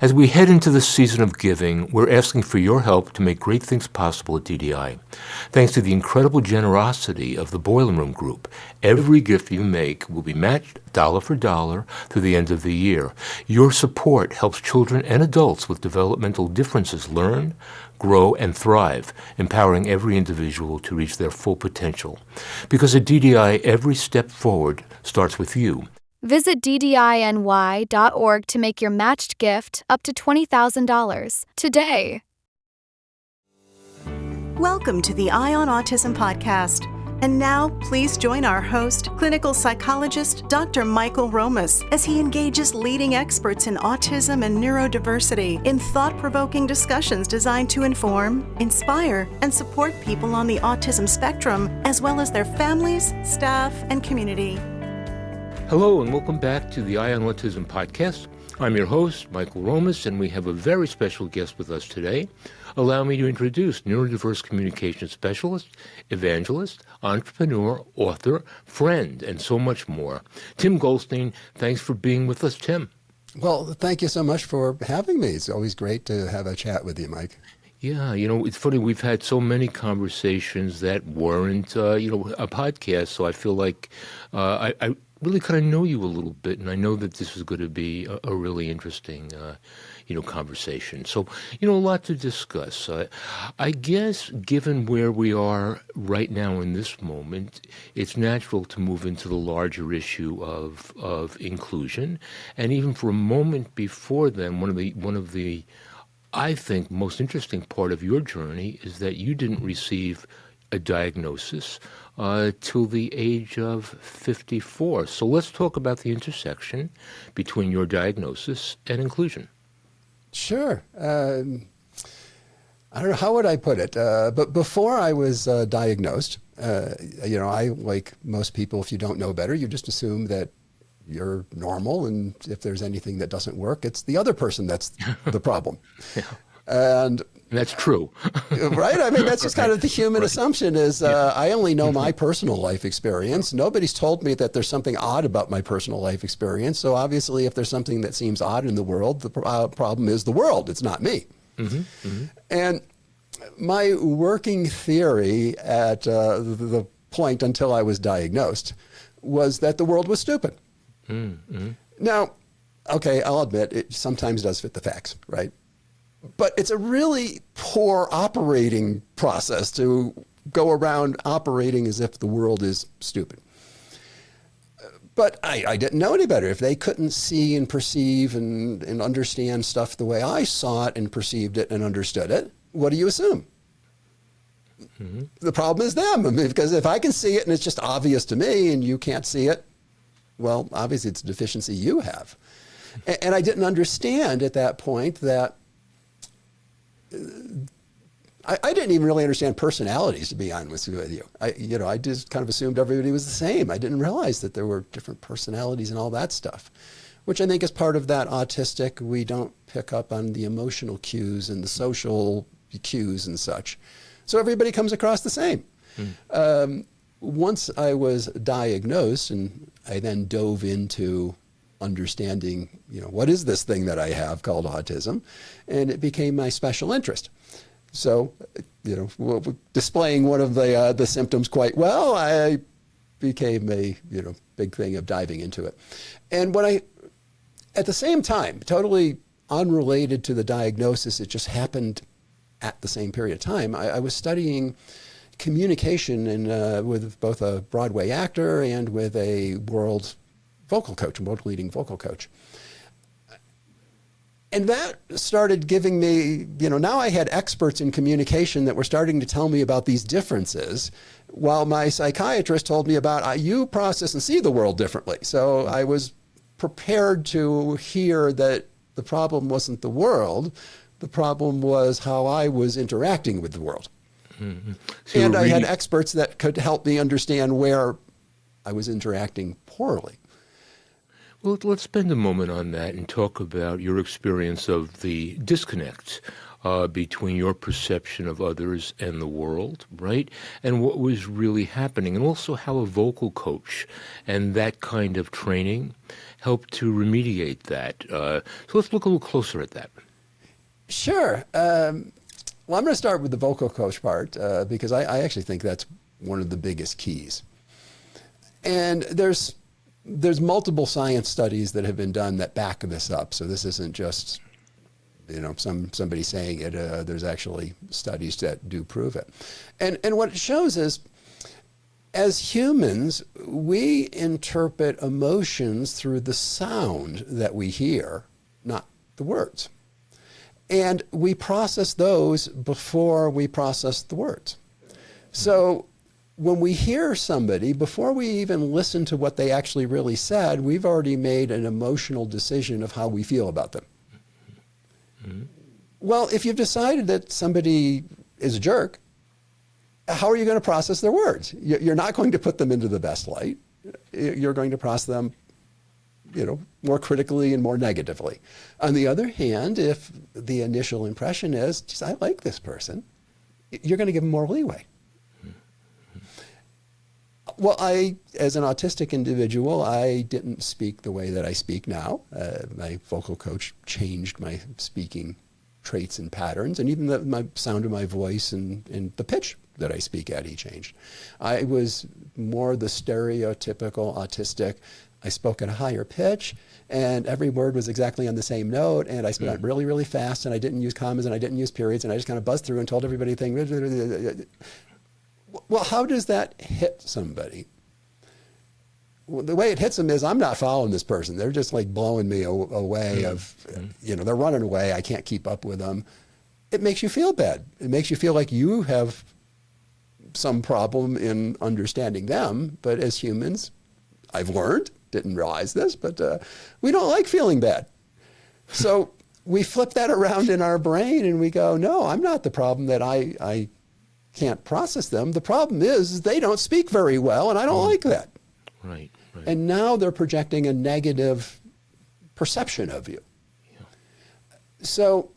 As we head into the season of giving, we're asking for your help to make great things possible at DDI. Thanks to the incredible generosity of the Boiler Room Group, every gift you make will be matched dollar for dollar through the end of the year. Your support helps children and adults with developmental differences learn, grow, and thrive, empowering every individual to reach their full potential. Because at DDI, every step forward starts with you. Visit DDINY.org to make your matched gift up to $20,000 today. Welcome to the Eye on Autism podcast. And now, please join our host, clinical psychologist Dr. Michael Romas, as he engages leading experts in autism and neurodiversity in thought-provoking discussions designed to inform, inspire, and support people on the autism spectrum, as well as their families, staff, and community. Hello and welcome back to the Eye on Autism podcast. I'm your host, Michael Romas, and we have a very special guest with us today. Allow me to introduce neurodiverse communication specialist, evangelist, entrepreneur, author, friend, and so much more. Tim Goldstein, thanks for being with us, Tim. Well, thank you so much for having me. It's always great to have a chat with you, Mike. Yeah, it's funny, we've had so many conversations that weren't, a podcast, so I feel like I really kind of know you a little bit, and I know that this is going to be a really interesting, conversation. So, a lot to discuss. I guess, given where we are right now in this moment, it's natural to move into the larger issue of inclusion, and even for a moment before then, one of the I think most interesting part of your journey is that you didn't receive a diagnosis till the age of 54. So let's talk about the intersection between your diagnosis and inclusion. Sure. I don't know, how would I put it? But before I was diagnosed, I, like most people, if you don't know better, you just assume that you're normal, and if there's anything that doesn't work, it's the other person that's the problem. Yeah. And that's true. Right? I mean, that's just kind of the human assumption is I only know my personal life experience. Nobody's told me that there's something odd about my personal life experience. So obviously, if there's something that seems odd in the world, the problem is the world. It's not me. Mm-hmm, mm-hmm. And my working theory at the point until I was diagnosed was that the world was stupid. Mm-hmm. Now, okay, I'll admit it sometimes does fit the facts, right? But it's a really poor operating process to go around operating as if the world is stupid. But I didn't know any better. If they couldn't see and perceive and understand stuff the way I saw it and perceived it and understood it, what do you assume? Mm-hmm. The problem is them. I mean, because if I can see it and it's just obvious to me and you can't see it, well, obviously it's a deficiency you have. And I didn't understand at that point that I didn't even really understand personalities, to be honest with you. I just kind of assumed everybody was the same. I didn't realize that there were different personalities and all that stuff, which I think is part of that autistic. We don't pick up on the emotional cues and the social cues and such. So everybody comes across the same. Once I was diagnosed, and I then dove into understanding, what is this thing that I have called autism? And it became my special interest. So, displaying one of the symptoms quite well, I became a, big thing of diving into it. And at the same time, totally unrelated to the diagnosis, it just happened at the same period of time, I was studying communication with both a Broadway actor and with a world leading vocal coach. And that started giving me, now I had experts in communication that were starting to tell me about these differences, while my psychiatrist told me about you process and see the world differently. So I was prepared to hear that the problem wasn't the world, the problem was how I was interacting with the world. Mm-hmm. So and I had experts that could help me understand where I was interacting poorly. Well, let's spend a moment on that and talk about your experience of the disconnect between your perception of others and the world, right? And what was really happening, and also how a vocal coach and that kind of training helped to remediate that. So let's look a little closer at that. Sure. Well, I'm going to start with the vocal coach part because I actually think that's one of the biggest keys. And there's multiple science studies that have been done that back this up. So this isn't just somebody saying it. There's actually studies that do prove it. And what it shows is, as humans, we interpret emotions through the sound that we hear, not the words. And we process those before we process the words. So when we hear somebody, before we even listen to what they actually really said, we've already made an emotional decision of how we feel about them. Mm-hmm. Well, if you've decided that somebody is a jerk, how are you going to process their words? You're not going to put them into the best light. You're going to process them more critically and more negatively. On the other hand, if the initial impression is, geez, I like this person, you're going to give them more leeway. Well, as an autistic individual, I didn't speak the way that I speak now. My vocal coach changed my speaking traits and patterns, and even my sound of my voice and the pitch that I speak at, he changed. I was more the stereotypical autistic. I spoke at a higher pitch, and every word was exactly on the same note, and I spoke really, really fast, and I didn't use commas, and I didn't use periods, and I just kind of buzzed through and told everybody things. Well, how does that hit somebody? Well, the way it hits them is, I'm not following this person. They're just like blowing me away they're running away. I can't keep up with them. It makes you feel bad. It makes you feel like you have some problem in understanding them. But as humans, I've learned, didn't realize this, but we don't like feeling bad. So we flip that around in our brain and we go, no, I'm not the problem that I can't process them. The problem is they don't speak very well, and I don't like that. Right. And now they're projecting a negative perception of you. Yeah. So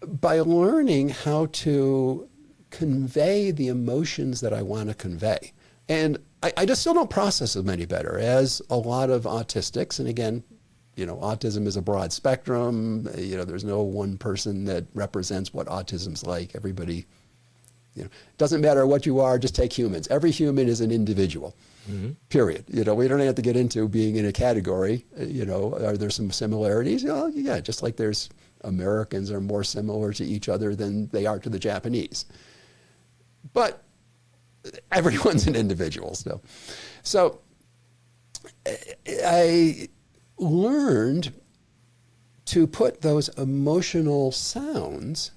by learning how to convey the emotions that I want to convey, and I just still don't process them any better, as a lot of autistics, and again, autism is a broad spectrum. There's no one person that represents what autism's like. Everybody, doesn't matter what you are, just take humans. Every human is an individual, period. We don't have to get into being in a category. Are there some similarities? Yeah, just like there's Americans are more similar to each other than they are to the Japanese. But everyone's an individual still. So I learned to put those emotional sounds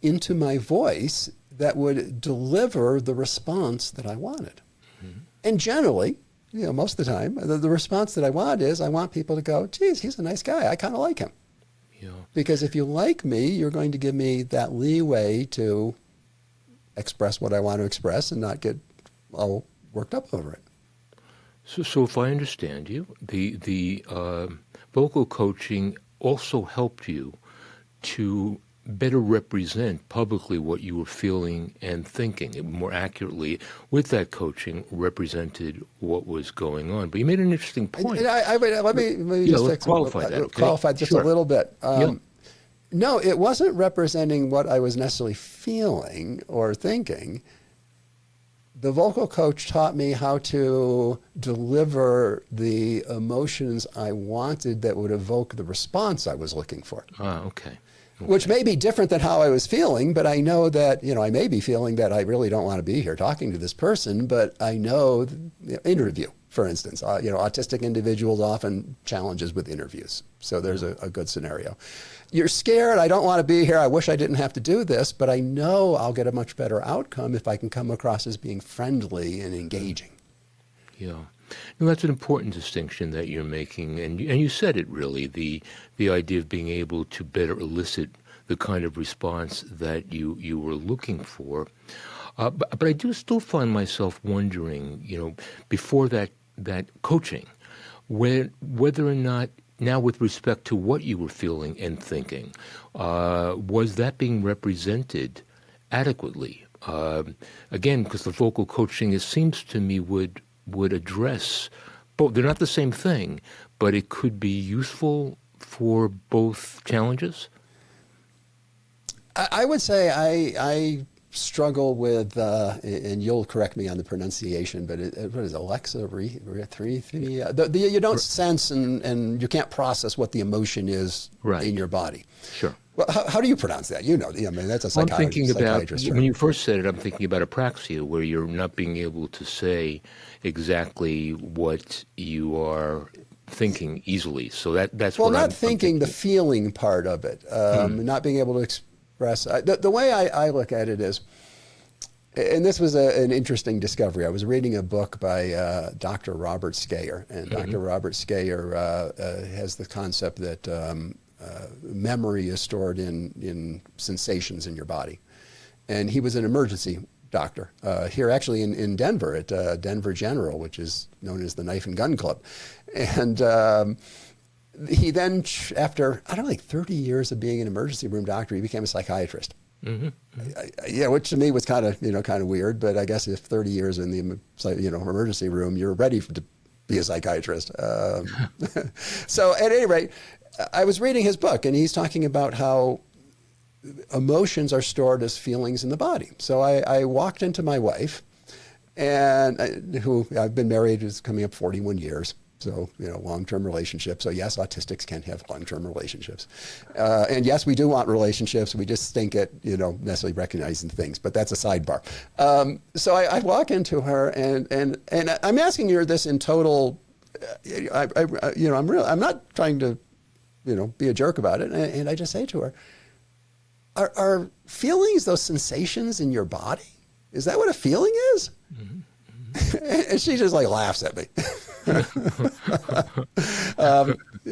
into my voice that would deliver the response that I wanted. Mm-hmm. And generally, most of the time, the response that I want is I want people to go, geez, he's a nice guy. I kind of like him. Yeah. Because if you like me, you're going to give me that leeway to express what I want to express and not get all worked up over it. So if I understand you, the vocal coaching also helped you to better represent publicly what you were feeling and thinking. It more accurately, with that coaching, represented what was going on. But you made an interesting point. Let me just qualify that. Okay? Qualify just a little bit. No, it wasn't representing what I was necessarily feeling or thinking. The vocal coach taught me how to deliver the emotions I wanted that would evoke the response I was looking for. Okay. Which may be different than how I was feeling, but I know that, I may be feeling that I really don't want to be here talking to this person, but I know, interview, for instance, autistic individuals often challenges with interviews. So there's a good scenario. You're scared, I don't want to be here, I wish I didn't have to do this, but I know I'll get a much better outcome if I can come across as being friendly and engaging. Yeah. No, that's an important distinction that you're making, and you said it really, the idea of being able to better elicit the kind of response that you were looking for. But I do still find myself wondering, before that coaching, whether or not now with respect to what you were feeling and thinking, was that being represented adequately? Again, because the vocal coaching, it seems to me, would address both. They're not the same thing, but it could be useful for both challenges. I would say I struggle with, and you'll correct me on the pronunciation, but what is it, Alexa, you don't sense and you can't process what the emotion is in your body. Sure. Well, how do you pronounce that? You know, I mean, that's a I'm thinking about, term. when you first said it, I'm thinking about apraxia, where you're not being able to say exactly what you are thinking easily. So that's well, what not I'm thinking, the feeling part of it, not being able to express. The way I look at it is, and this was an interesting discovery. I was reading a book by Dr. Robert Scayer, and Dr. Robert Scayer has the concept that memory is stored in sensations in your body. And he was an emergency doctor here actually in Denver at Denver General, which is known as the Knife and Gun Club. And he then, after, I don't know, like 30 years of being an emergency room doctor, he became a psychiatrist. Yeah, which to me was kind of weird, but I guess if 30 years in the emergency room, you're ready to be a psychiatrist. So at any rate, I was reading his book, and he's talking about how emotions are stored as feelings in the body. So I walked into my wife, and who I've been married, is coming up 41 years. So, long-term relationship. So yes, autistics can have long-term relationships. And yes, we do want relationships. We just stink at, necessarily recognizing things, but that's a sidebar. So I walk into her and I'm asking her this in total, I'm not trying to, be a jerk about it. And I just say to her, are feelings those sensations in your body? Is that what a feeling is? And she just laughs at me.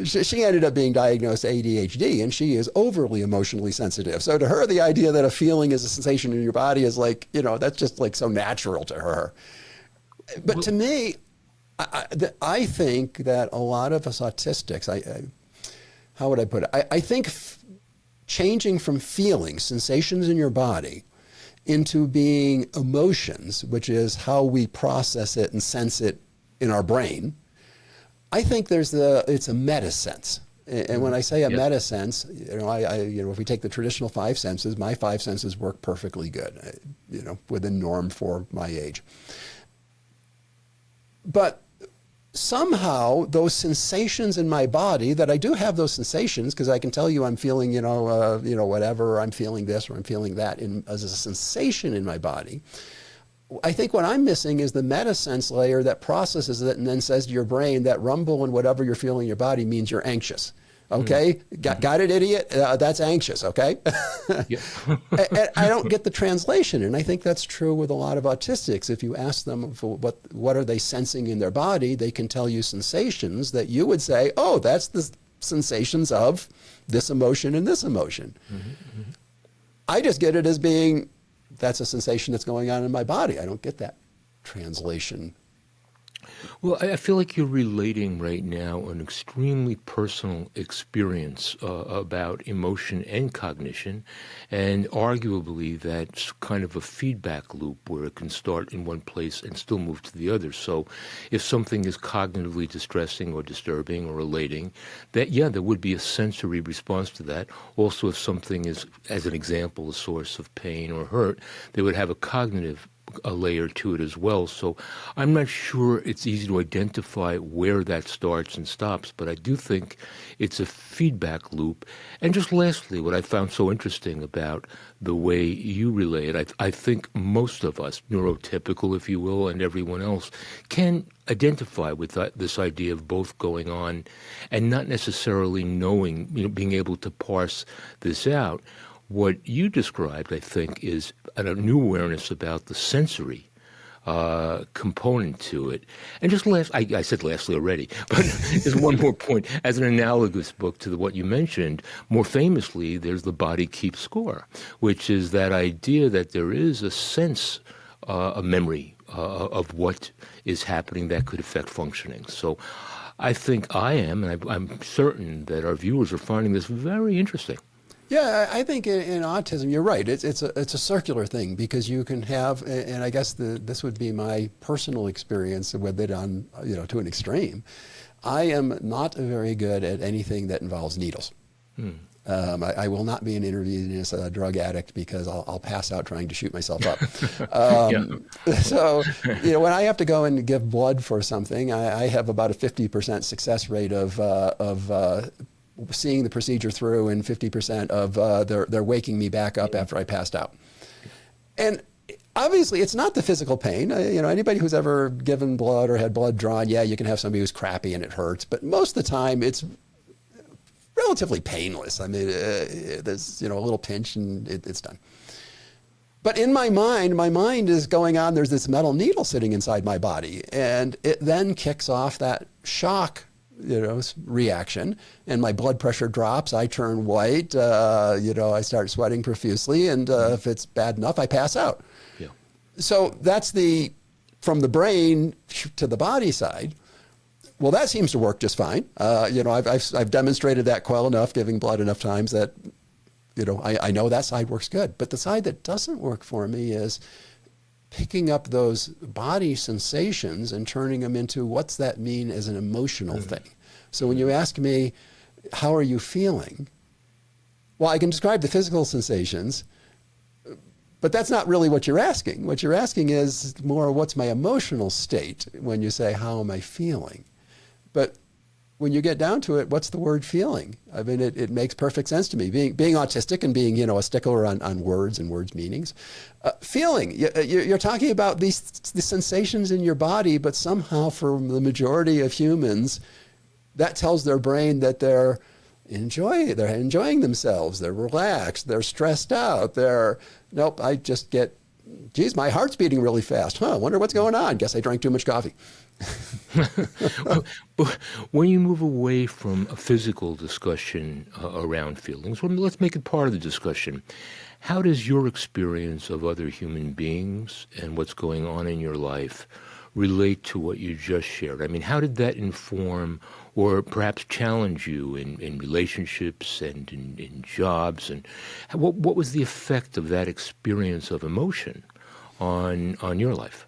She ended up being diagnosed ADHD, and she is overly emotionally sensitive. So to her, the idea that a feeling is a sensation in your body is that's just so natural to her. But to me, I think that a lot of us autistics, how would I put it? I think changing from feelings, sensations in your body, into being emotions, which is how we process it and sense it in our brain, I think it's a meta sense. And when I say a meta sense, if we take the traditional five senses, my five senses work perfectly good, within norm for my age. But somehow those sensations in my body, that I do have those sensations, because I can tell you I'm feeling, whatever, or I'm feeling this, or I'm feeling that as a sensation in my body. I think what I'm missing is the meta sense layer that processes it and then says to your brain that rumble and whatever you're feeling in your body means you're anxious. Okay? Got it, idiot? That's anxious, okay? And I don't get the translation, and I think that's true with a lot of autistics. If you ask them for what are they sensing in their body, they can tell you sensations that you would say, oh, that's the sensations of this emotion and this emotion. I just get it as being, that's a sensation that's going on in my body. I don't get that translation. Well, I feel like you're relating right now an extremely personal experience about emotion and cognition, and arguably that's kind of a feedback loop where it can start in one place and still move to the other. So if something is cognitively distressing or disturbing or relating, that, there would be a sensory response to that. Also, if something is, as an example, a source of pain or hurt, they would have a cognitive layer to it as well. So I'm not sure it's easy to identify where that starts and stops, but I do think it's a feedback loop. And just lastly, what I found so interesting about the way you relay it, I think most of us, neurotypical, if you will, and everyone else, can identify with this idea of both going on and not necessarily knowing, being able to parse this out. What you described, I think, is a new awareness about the sensory component to it. And just I said lastly already, but there's one more point. As an analogous book to what you mentioned, more famously, there's The Body Keeps Score, which is that idea that there is a sense, a memory of what is happening that could affect functioning. So I think I am, and I'm certain that our viewers are finding this very interesting. Yeah, I think in autism, you're right. It's a circular thing because you can have, and I guess this would be my personal experience with it on, to an extreme. I am not very good at anything that involves needles. I will not be an intravenous drug addict because I'll pass out trying to shoot myself up. So, when I have to go and give blood for something, I have about a 50% success rate of seeing the procedure through, and 50% of they're waking me back up after I passed out. And obviously, it's not the physical pain. Anybody who's ever given blood or had blood drawn, yeah, you can have somebody who's crappy and it hurts, but most of the time it's relatively painless. I mean, there's a little pinch and it's done. But in my mind is going on. There's this metal needle sitting inside my body, and it then kicks off that shock reaction, and my blood pressure drops. I turn white. I start sweating profusely, and if it's bad enough, I pass out. Yeah. So that's from the brain to the body side. Well, that seems to work just fine. I've demonstrated that well enough, giving blood enough times that, I know that side works good. But the side that doesn't work for me is picking up those body sensations and turning them into what's that mean as an emotional thing. So when you ask me, how are you feeling? Well, I can describe the physical sensations, but that's not really what you're asking. What you're asking is more, what's my emotional state when you say, how am I feeling? But when you get down to it, what's the word feeling? I mean, it makes perfect sense to me. Being autistic and being, a stickler on words and words' meanings. Feeling, you're talking about the sensations in your body, but somehow for the majority of humans, that tells their brain that they're enjoying themselves, they're relaxed, they're stressed out, nope, I just get, geez, my heart's beating really fast. I wonder what's going on. Guess I drank too much coffee. But when you move away from a physical discussion around feelings, let's make it part of the discussion. How does your experience of other human beings and what's going on in your life relate to what you just shared? I mean, how did that inform or perhaps challenge you in relationships and in jobs? And what was the effect of that experience of emotion on your life?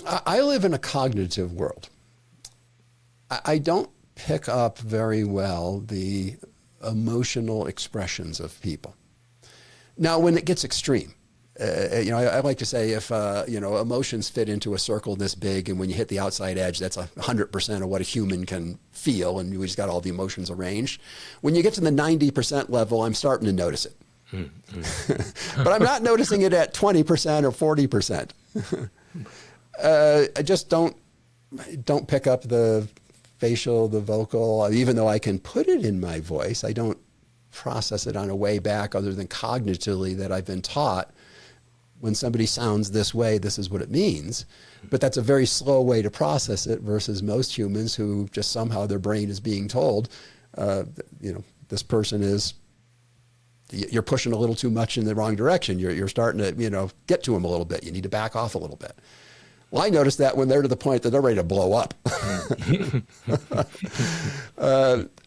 I live in a cognitive world. I don't pick up very well the emotional expressions of people. Now, when it gets extreme, I like to say if, emotions fit into a circle this big, and when you hit the outside edge, that's 100% of what a human can feel, and we just got all the emotions arranged. When you get to the 90% level, I'm starting to notice it. But I'm not noticing it at 20% or 40%. I just don't pick up the facial, the vocal, even though I can put it in my voice. I don't process it on a way back other than cognitively that I've been taught when somebody sounds this way, this is what it means. But that's a very slow way to process it versus most humans who just somehow their brain is being told, this person is, you're pushing a little too much in the wrong direction. You're starting to, get to them a little bit. You need to back off a little bit. Well, I noticed that when they're to the point that they're ready to blow up.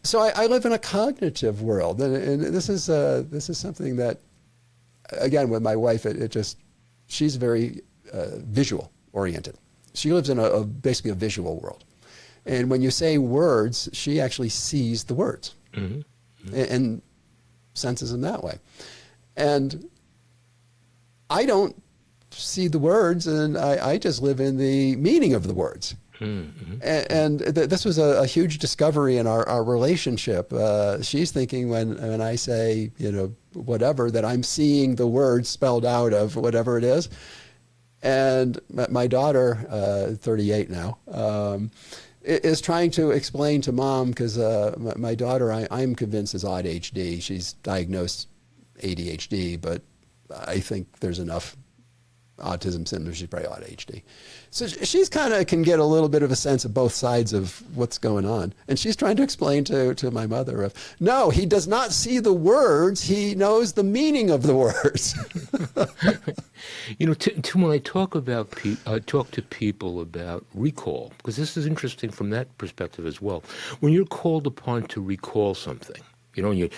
So I live in a cognitive world, and this is something that, again, with my wife, she's very visual oriented. She lives in basically a visual world, and when you say words, she actually sees the words and senses them that way, and I don't see the words, and I just live in the meaning of the words. And this was a huge discovery in our relationship. She's thinking when I say, whatever, that I'm seeing the words spelled out of whatever it is. And my daughter, 38 now, is trying to explain to mom, because my daughter, I'm convinced, is ADHD. She's diagnosed ADHD, but I think there's enough autism symptoms, she's probably ADHD. So she's kind of can get a little bit of a sense of both sides of what's going on. And she's trying to explain to my mother no, he does not see the words, he knows the meaning of the words. Tim, when I talk to people about recall, because this is interesting from that perspective as well. When you're called upon to recall something, do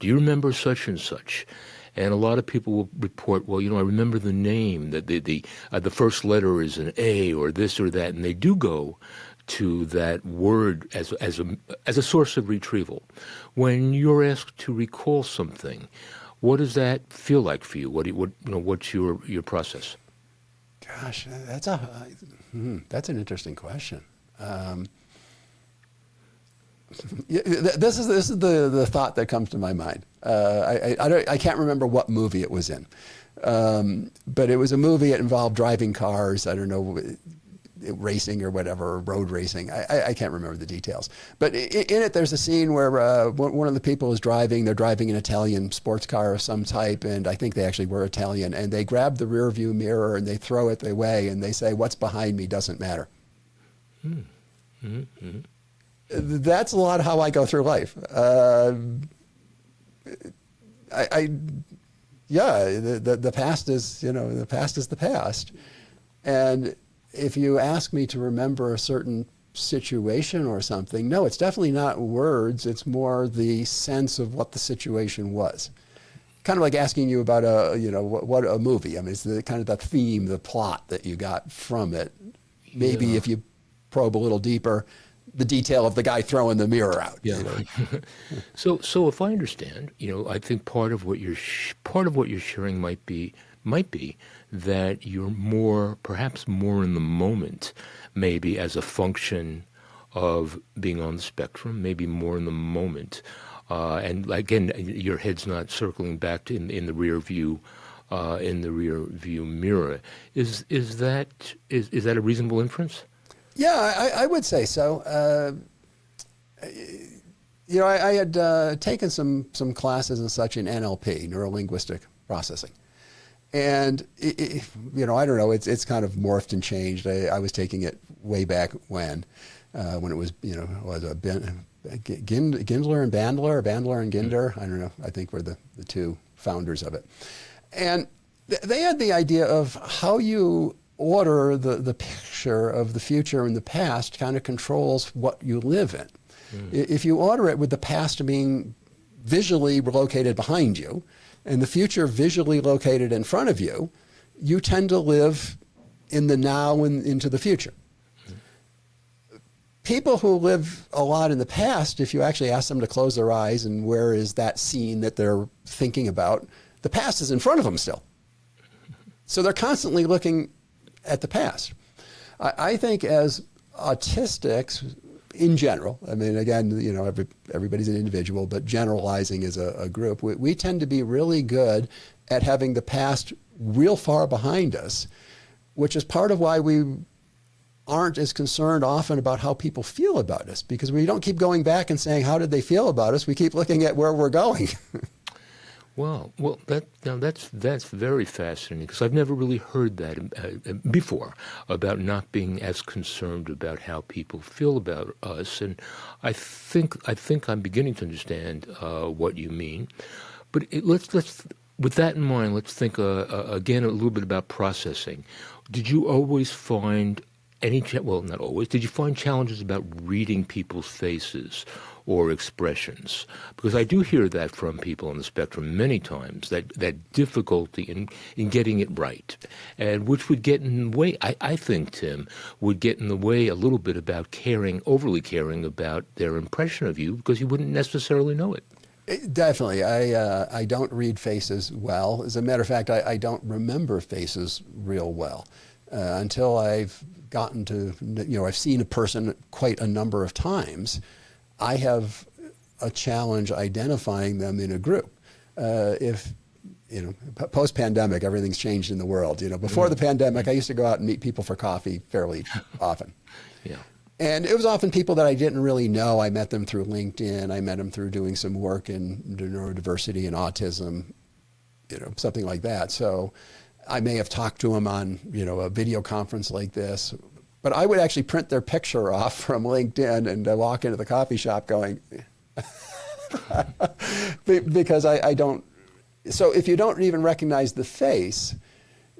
you remember such and such? And a lot of people will report, well, I remember the name, that the first letter is an A or this or that, and they do go to that word as a source of retrieval. When you're asked to recall something, what does that feel like for you? What's your process? Gosh, that's an interesting question. This is the thought that comes to my mind. I can't remember what movie it was in, but it was a movie. It involved driving cars. I don't know, racing or whatever, road racing. I can't remember the details. But in it, there's a scene where one of the people is driving. They're driving an Italian sports car of some type, and I think they actually were Italian. And they grab the rear view mirror and they throw it away, and they say, "What's behind me doesn't matter." Mm-hmm. That's a lot of how I go through life. The past is, the past is the past. And if you ask me to remember a certain situation or something, no, it's definitely not words. It's more the sense of what the situation was. Kind of like asking you about what a movie. I mean, it's the kind of the theme, the plot that you got from it. Maybe if you probe a little deeper, the detail of the guy throwing the mirror out. Yeah. So if I understand, I think part of what you're sharing might be that you're perhaps more in the moment, maybe as a function of being on the spectrum, maybe more in the moment, and again, your head's not circling back in the rear view. In the rear view mirror, is that a reasonable inference? Yeah, I would say so. I had taken some classes and such in NLP, neuro-linguistic processing. And, I don't know, it's kind of morphed and changed. I was taking it way back when it was, was a Gindler and Bandler, or Bandler and Ginder. I don't know, I think we're the two founders of it. And they had the idea of how you order the picture of the future and the past kind of controls what you live in. If you order it with the past being visually located behind you and the future visually located in front of you, you tend to live in the now and into the future. People who live a lot in the past, if you actually ask them to close their eyes and where is that scene that they're thinking about, the past is in front of them still. So they're constantly looking at the past. I think as autistics in general, I mean, again, everybody's an individual, but generalizing as a group, we tend to be really good at having the past real far behind us, which is part of why we aren't as concerned often about how people feel about us, because we don't keep going back and saying, how did they feel about us? We keep looking at where we're going. Well, that's very fascinating, because I've never really heard that before, about not being as concerned about how people feel about us, and I think I'm beginning to understand what you mean. But let's with that in mind, let's think again a little bit about processing. Did you always find not always. Did you find challenges about reading people's faces or expressions? Because I do hear that from people on the spectrum many times, that difficulty in getting it right, and which would get in the way, I think, Tim, would get in the way a little bit about overly caring about their impression of you, because you wouldn't necessarily know it. Definitely. I don't read faces well. As a matter of fact, I don't remember faces real well until I've gotten to, I've seen a person quite a number of times. I have a challenge identifying them in a group. Post-pandemic, everything's changed in the world. Before the pandemic, I used to go out and meet people for coffee fairly often. Yeah. And it was often people that I didn't really know. I met them through LinkedIn. I met them through doing some work in neurodiversity and autism, something like that. So I may have talked to them on, a video conference like this. But I would actually print their picture off from LinkedIn and walk into the coffee shop going, because I don't. So if you don't even recognize the face,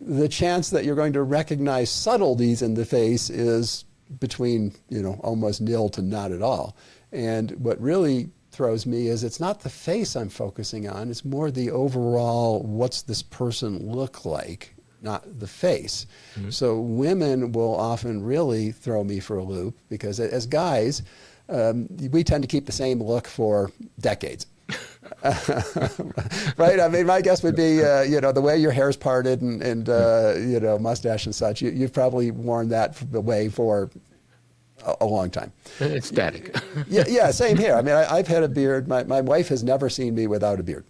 the chance that you're going to recognize subtleties in the face is between, almost nil to not at all. And what really throws me is it's not the face I'm focusing on, it's more the overall, what's this person look like, not the face. Mm-hmm. So women will often really throw me for a loop because as guys, we tend to keep the same look for decades. Right? I mean, my guess would be, the way your hair's parted and mustache and such, you've probably worn that way for a long time. It's static. Yeah, same here. I mean, I've had a beard. My wife has never seen me without a beard.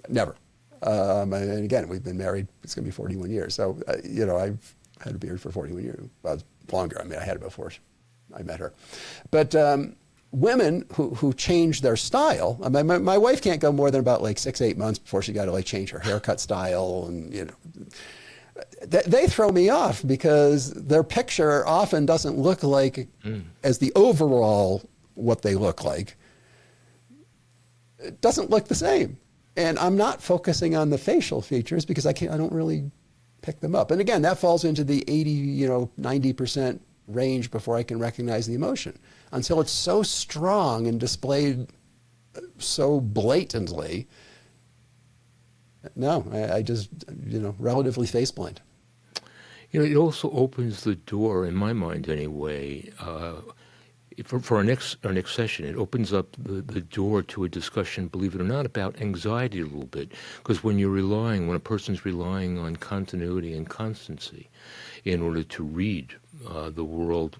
Never. And again, we've been married, it's going to be 41 years. So, I've had a beard for 41 years. Well, longer. I mean, I had it before I met her. But women who change their style, I mean, my wife can't go more than about 6-8 months before she got to change her haircut style, and they throw me off because their picture often doesn't look like as the overall what they look like. It doesn't look the same, and I'm not focusing on the facial features because I don't really pick them up. And again, that falls into the 80-90% range before I can recognize the emotion. Until it's so strong and displayed so blatantly, no, I just, relatively face blind. It also opens the door, in my mind anyway, for our next session, it opens up the door to a discussion, believe it or not, about anxiety a little bit. Because when a person's relying on continuity and constancy in order to read the world,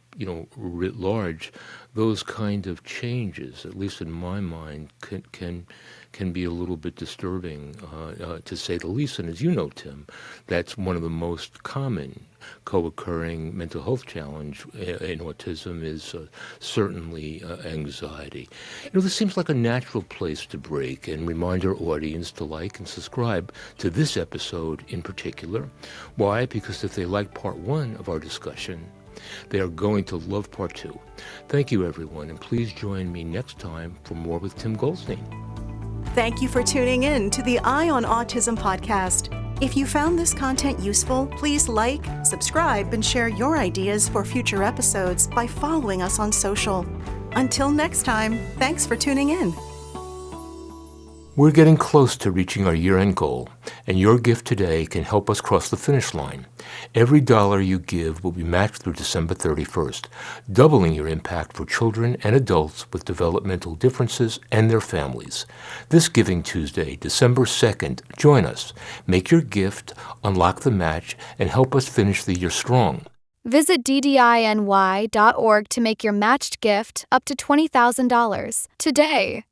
writ large, those kind of changes, at least in my mind, can be a little bit disturbing, to say the least. And as you know, Tim, that's one of the most common co-occurring mental health challenge in autism is certainly anxiety. This seems like a natural place to break and remind our audience to like and subscribe to this episode in particular. Why? Because if they like part 1 of our discussion, they are going to love part 2. Thank you, everyone, and please join me next time for more with Tim Goldstein. Thank you for tuning in to the Eye on Autism podcast. If you found this content useful, please like, subscribe, and share your ideas for future episodes by following us on social. Until next time, thanks for tuning in. We're getting close to reaching our year-end goal, and your gift today can help us cross the finish line. Every dollar you give will be matched through December 31st, doubling your impact for children and adults with developmental differences and their families. This Giving Tuesday, December 2nd, join us. Make your gift, unlock the match, and help us finish the year strong. Visit DDINY.org to make your matched gift up to $20,000 today.